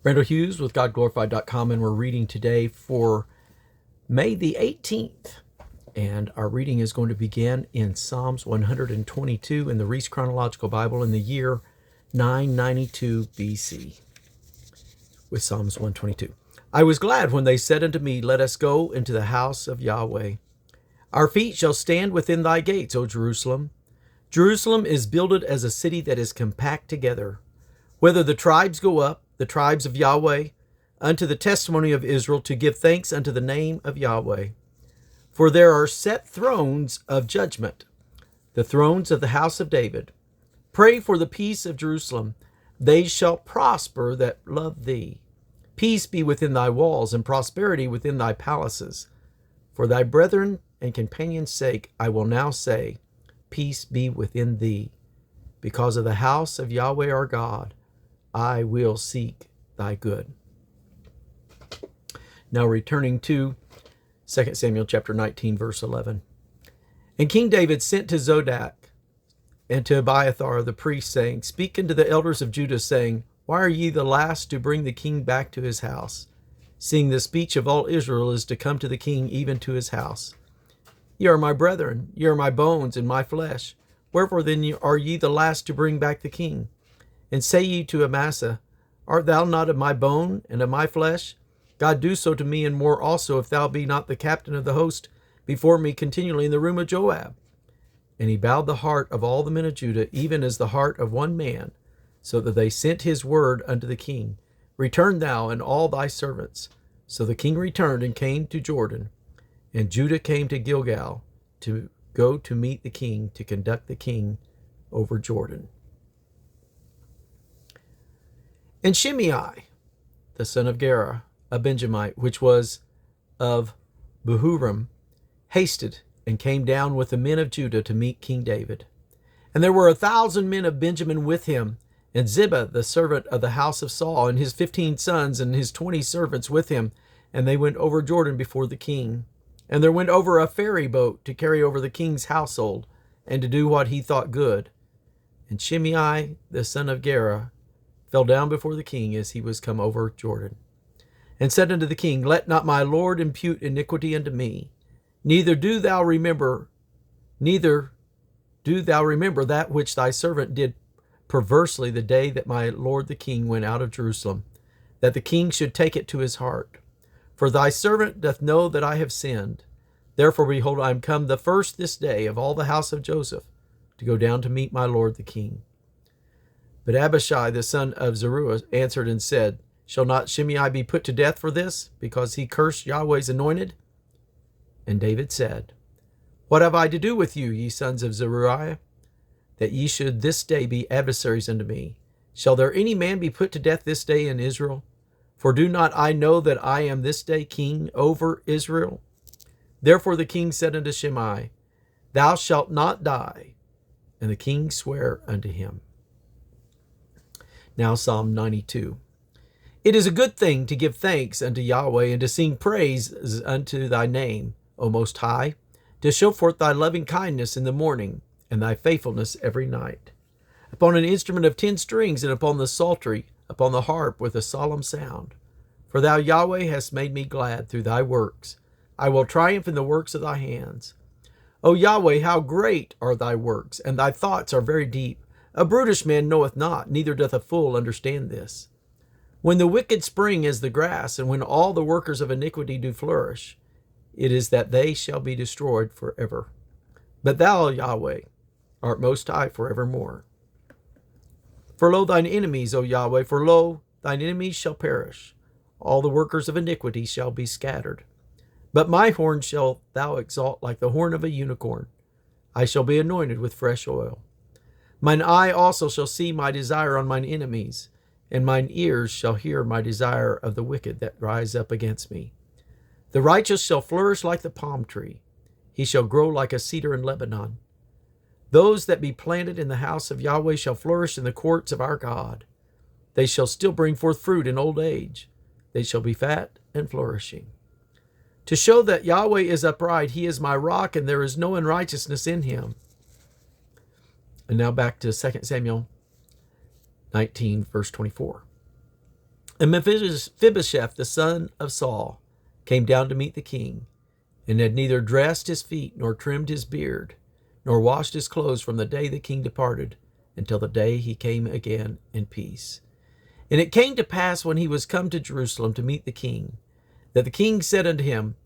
Randall Hughes with GodGlorified.com, and we're reading today for May the 18th. And our reading is going to begin in Psalms 122 in the Reese Chronological Bible in the year 992 BC. With Psalms 122. I was glad when they said unto me, Let us go into the house of Yahweh. Our feet shall stand within thy gates, O Jerusalem. Jerusalem is builded as a city that is compact together. Whether the tribes go up, the tribes of Yahweh, unto the testimony of Israel, to give thanks unto the name of Yahweh. For there are set thrones of judgment, the thrones of the house of David. Pray for the peace of Jerusalem. They shall prosper that love thee. Peace be within thy walls, and prosperity within thy palaces. For thy brethren and companions' sake, I will now say, Peace be within thee. Because of the house of Yahweh our God, I will seek thy good. Now returning to 2 Samuel chapter 19, verse 11. And King David sent to Zodach and to Abiathar the priest, saying, Speak unto the elders of Judah, saying, Why are ye the last to bring the king back to his house, seeing the speech of all Israel is to come to the king, even to his house? Ye are my brethren, ye are my bones and my flesh. Wherefore then are ye the last to bring back the king? And say ye to Amasa, Art thou not of my bone and of my flesh? God do so to me, and more also, if thou be not the captain of the host before me continually in the room of Joab. And he bowed the heart of all the men of Judah, even as the heart of one man, so that they sent his word unto the king, Return thou and all thy servants. So the king returned and came to Jordan, and Judah came to Gilgal to go to meet the king, to conduct the king over Jordan. And Shimei, the son of Gera, a Benjamite, which was of Bahurim, hasted and came down with the men of Judah to meet King David. And there were 1,000 men of Benjamin with him, and Ziba, the servant of the house of Saul, and his 15 sons and his 20 servants with him. And they went over Jordan before the king. And there went over a ferry boat to carry over the king's household, and to do what he thought good. And Shimei, the son of Gera, fell down before the king as he was come over Jordan, and said unto the king, Let not my lord impute iniquity unto me, neither do thou remember that which thy servant did perversely the day that my lord the king went out of Jerusalem, that the king should take it to his heart. For thy servant doth know that I have sinned. Therefore, behold, I am come the first this day of all the house of Joseph, to go down to meet my lord the king. But Abishai the son of Zeruiah answered and said, Shall not Shimei be put to death for this, because he cursed Yahweh's anointed? And David said, What have I to do with you, ye sons of Zeruiah, that ye should this day be adversaries unto me? Shall there any man be put to death this day in Israel? For do not I know that I am this day king over Israel? Therefore the king said unto Shimei, Thou shalt not die. And the king sware unto him. Now Psalm 92. It is a good thing to give thanks unto Yahweh, and to sing praises unto thy name, O Most High, to show forth thy loving kindness in the morning, and thy faithfulness every night. Upon an instrument of 10 strings, and upon the psaltery, upon the harp with a solemn sound. For thou, Yahweh, hast made me glad through thy works. I will triumph in the works of thy hands. O Yahweh, how great are thy works, and thy thoughts are very deep. A brutish man knoweth not, neither doth a fool understand this. When the wicked spring as the grass, and when all the workers of iniquity do flourish, it is that they shall be destroyed forever. But thou, Yahweh, art most high forevermore. For lo, thine enemies, O Yahweh, for lo, thine enemies shall perish. All the workers of iniquity shall be scattered. But my horn shalt thou exalt like the horn of a unicorn. I shall be anointed with fresh oil. Mine eye also shall see my desire on mine enemies, and mine ears shall hear my desire of the wicked that rise up against me. The righteous shall flourish like the palm tree. He shall grow like a cedar in Lebanon. Those that be planted in the house of Yahweh shall flourish in the courts of our God. They shall still bring forth fruit in old age. They shall be fat and flourishing. To show that Yahweh is upright, he is my rock, and there is no unrighteousness in him. And now back to 2 Samuel 19, verse 24. And Mephibosheth, the son of Saul, came down to meet the king, and had neither dressed his feet, nor trimmed his beard, nor washed his clothes from the day the king departed, until the day he came again in peace. And it came to pass, when he was come to Jerusalem to meet the king, that the king said unto him,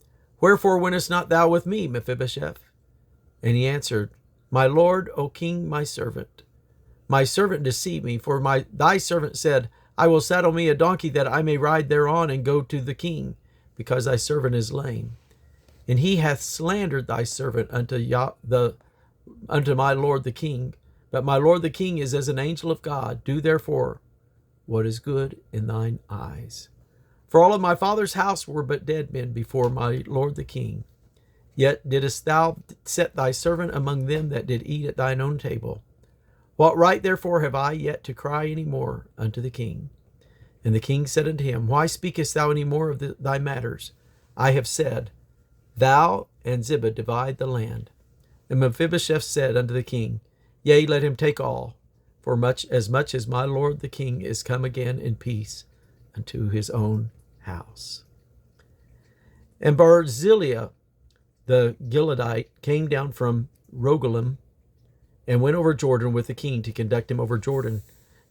Wherefore wentest not thou with me, Mephibosheth? And he answered, My lord, O king, my servant deceived me, for thy servant said, I will saddle me a donkey, that I may ride thereon and go to the king, because thy servant is lame. And he hath slandered thy servant unto my lord the king. But my lord the king is as an angel of God. Do therefore what is good in thine eyes. For all of my father's house were but dead men before my lord the king. Yet didst thou set thy servant among them that did eat at thine own table. What right therefore have I yet to cry any more unto the king? And the king said unto him, Why speakest thou any more of thy matters? I have said, Thou and Ziba divide the land. And Mephibosheth said unto the king, Yea, let him take all, for much as my lord the king is come again in peace unto his own house. And Barzillai the Gileadite came down from Rogelim, and went over Jordan with the king to conduct him over Jordan.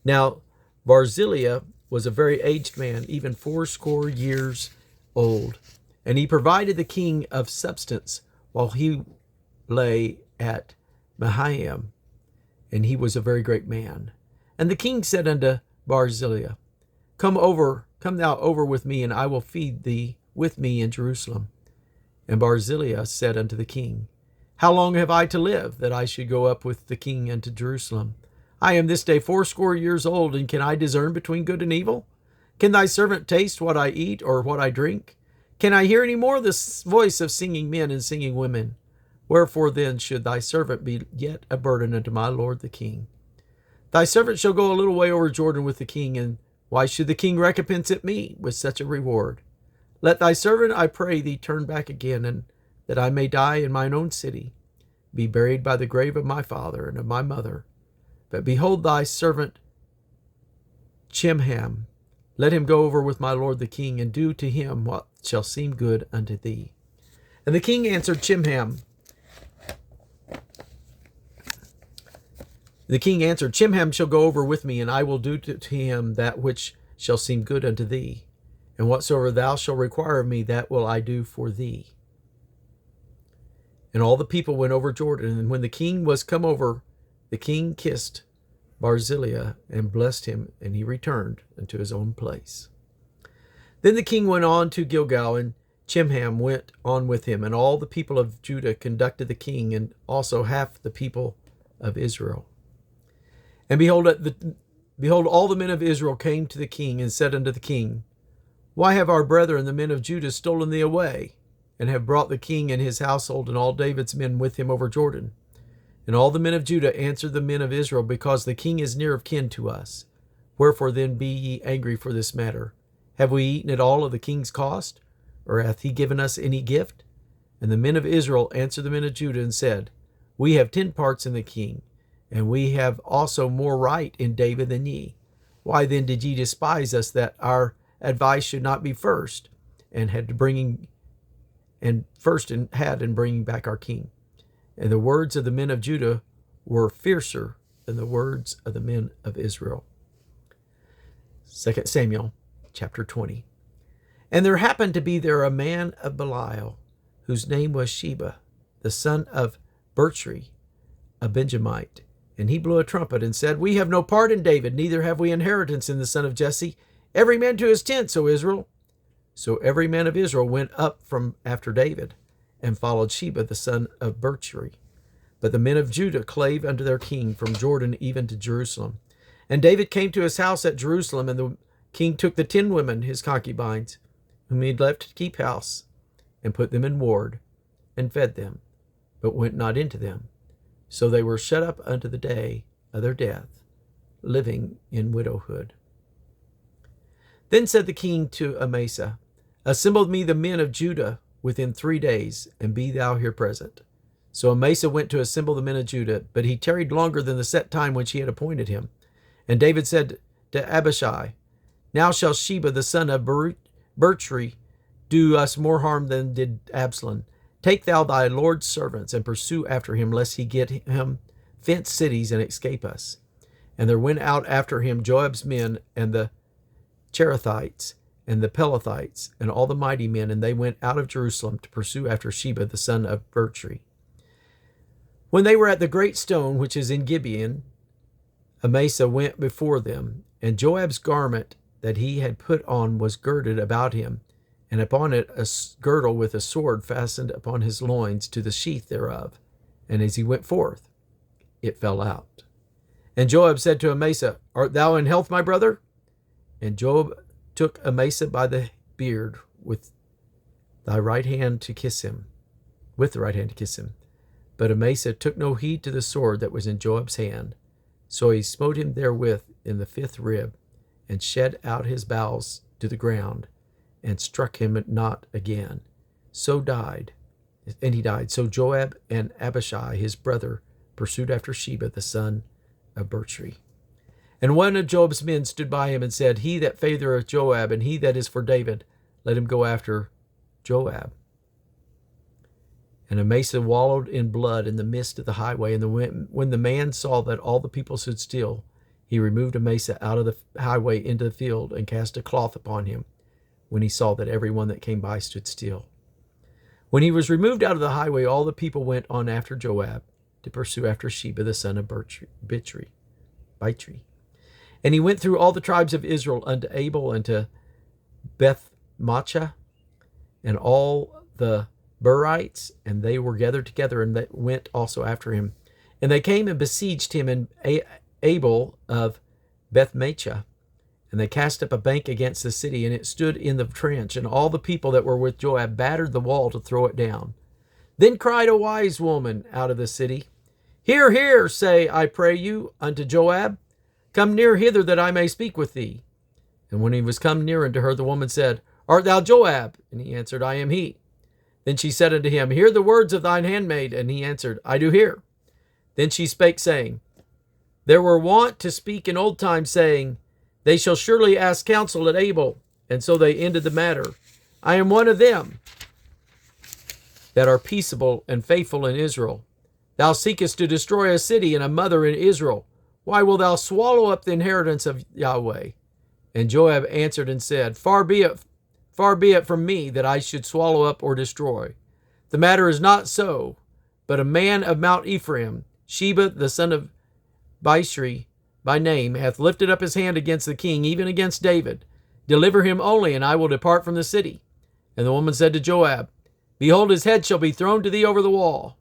Now Barzillai was a very aged man, even 80 years old, and he provided the king of substance while he lay at Mahanaim, and he was a very great man. And the king said unto Barzillai, Come thou over with me, and I will feed thee with me in Jerusalem. And Barzillai said unto the king, How long have I to live, that I should go up with the king unto Jerusalem? I am this day 80 years old, and can I discern between good and evil? Can thy servant taste what I eat, or what I drink? Can I hear any more the voice of singing men and singing women? Wherefore then should thy servant be yet a burden unto my lord the king? Thy servant shall go a little way over Jordan with the king, and why should the king recompense it me with such a reward? Let thy servant, I pray thee, turn back again, and that I may die in mine own city, be buried by the grave of my father and of my mother. But behold thy servant Chimham, let him go over with my lord the king, and do to him what shall seem good unto thee. And the king answered Chimham, Chimham shall go over with me, and I will do to him that which shall seem good unto thee. And whatsoever thou shalt require of me, that will I do for thee. And all the people went over Jordan, and when the king was come over, the king kissed Barzillai and blessed him, and he returned unto his own place. Then the king went on to Gilgal, and Chimham went on with him, and all the people of Judah conducted the king, and also half the people of Israel. And behold, all the men of Israel came to the king, and said unto the king, Why have our brethren the men of Judah stolen thee away, and have brought the king and his household and all David's men with him over Jordan? And all the men of Judah answered the men of Israel, Because the king is near of kin to us. Wherefore then be ye angry for this matter? Have we eaten at all of the king's cost? Or hath he given us any gift? And the men of Israel answered the men of Judah, and said, We have 10 parts in the king, and we have also more right in David than ye. Why then did ye despise us, that our advice should not be first, and had in bringing back our king? And the words of the men of Judah were fiercer than the words of the men of Israel. 2 Samuel chapter 20. And there happened to be there a man of Belial, whose name was Sheba, the son of Berchri, a Benjamite. And he blew a trumpet, and said, We have no part in David, neither have we inheritance in the son of Jesse. Every man to his tent, O Israel. So every man of Israel went up from after David, and followed Sheba the son of Berchri. But the men of Judah clave unto their king from Jordan even to Jerusalem. And David came to his house at Jerusalem, and the king took the 10 women, his concubines, whom he had left to keep house, and put them in ward, and fed them, but went not into them. So they were shut up unto the day of their death, living in widowhood. Then said the king to Amasa, Assemble me the men of Judah within 3 days, and be thou here present. So Amasa went to assemble the men of Judah, but he tarried longer than the set time which he had appointed him. And David said to Abishai, Now shall Sheba the son of Berchri do us more harm than did Absalom. Take thou thy Lord's servants, and pursue after him, lest he get him fenced cities and escape us. And there went out after him Joab's men, and the Cherethites, and the Pelethites, and all the mighty men, and they went out of Jerusalem to pursue after Sheba the son of Berchri. When they were at the great stone which is in Gibeon, Amasa went before them, and Joab's garment that he had put on was girded about him, and upon it a girdle with a sword fastened upon his loins to the sheath thereof. And as he went forth, it fell out. And Joab said to Amasa, Art thou in health, my brother? And Joab took Amasa by the beard with the right hand to kiss him. But Amasa took no heed to the sword that was in Joab's hand. So he smote him therewith in the 5th rib, and shed out his bowels to the ground, and struck him not again. So he died. So Joab and Abishai his brother pursued after Sheba the son of Berchri. And one of Joab's men stood by him and said, He that favoureth Joab, and he that is for David, let him go after Joab. And Amasa wallowed in blood in the midst of the highway. And when the man saw that all the people stood still, he removed Amasa out of the highway into the field, and cast a cloth upon him, when he saw that every one that came by stood still. When he was removed out of the highway, all the people went on after Joab to pursue after Sheba the son of Bichri. And he went through all the tribes of Israel unto Abel and to Beth-maachah, and all the Berites, and they were gathered together, and they went also after him. And they came and besieged him in Abel of Beth-maachah. And they cast up a bank against the city, and it stood in the trench, and all the people that were with Joab battered the wall to throw it down. Then cried a wise woman out of the city, Hear, hear, say, I pray you, unto Joab. Come near hither, that I may speak with thee. And when he was come near unto her, the woman said, Art thou Joab? And he answered, I am he. Then she said unto him, Hear the words of thine handmaid. And he answered, I do hear. Then she spake, saying, There were wont to speak in old times, saying, They shall surely ask counsel at Abel. And so they ended the matter. I am one of them that are peaceable and faithful in Israel. Thou seekest to destroy a city and a mother in Israel. Why wilt thou swallow up the inheritance of Yahweh? And Joab answered and said, Far be it from me that I should swallow up or destroy. The matter is not so, but a man of Mount Ephraim, Sheba the son of Bichri by name, hath lifted up his hand against the king, even against David. Deliver him only, and I will depart from the city. And the woman said to Joab, Behold, his head shall be thrown to thee over the wall.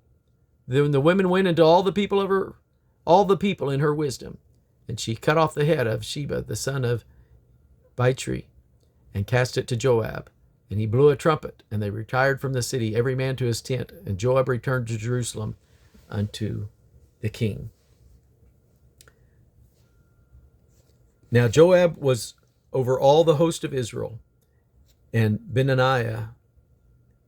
Then the women went into all the people in her wisdom, and she cut off the head of Sheba the son of Bichri, and cast it to Joab. And he blew a trumpet, and they retired from the city, every man to his tent. And Joab returned to Jerusalem unto the king. Now Joab was over all the host of Israel, and Benaiah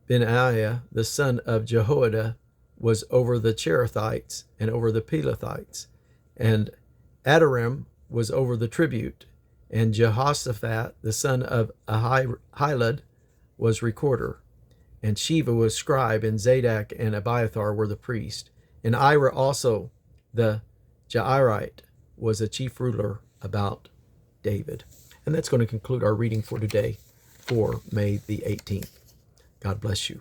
the son of Jehoiada was over the Cherethites and over the Pelethites, and Adoram was over the tribute, and Jehoshaphat the son of Ahilud was recorder, and Sheva was scribe, and Zadok and Abiathar were the priest, and Ira also the Jairite was a chief ruler about David. And that's going to conclude our reading for today, for May the 18th. God bless you.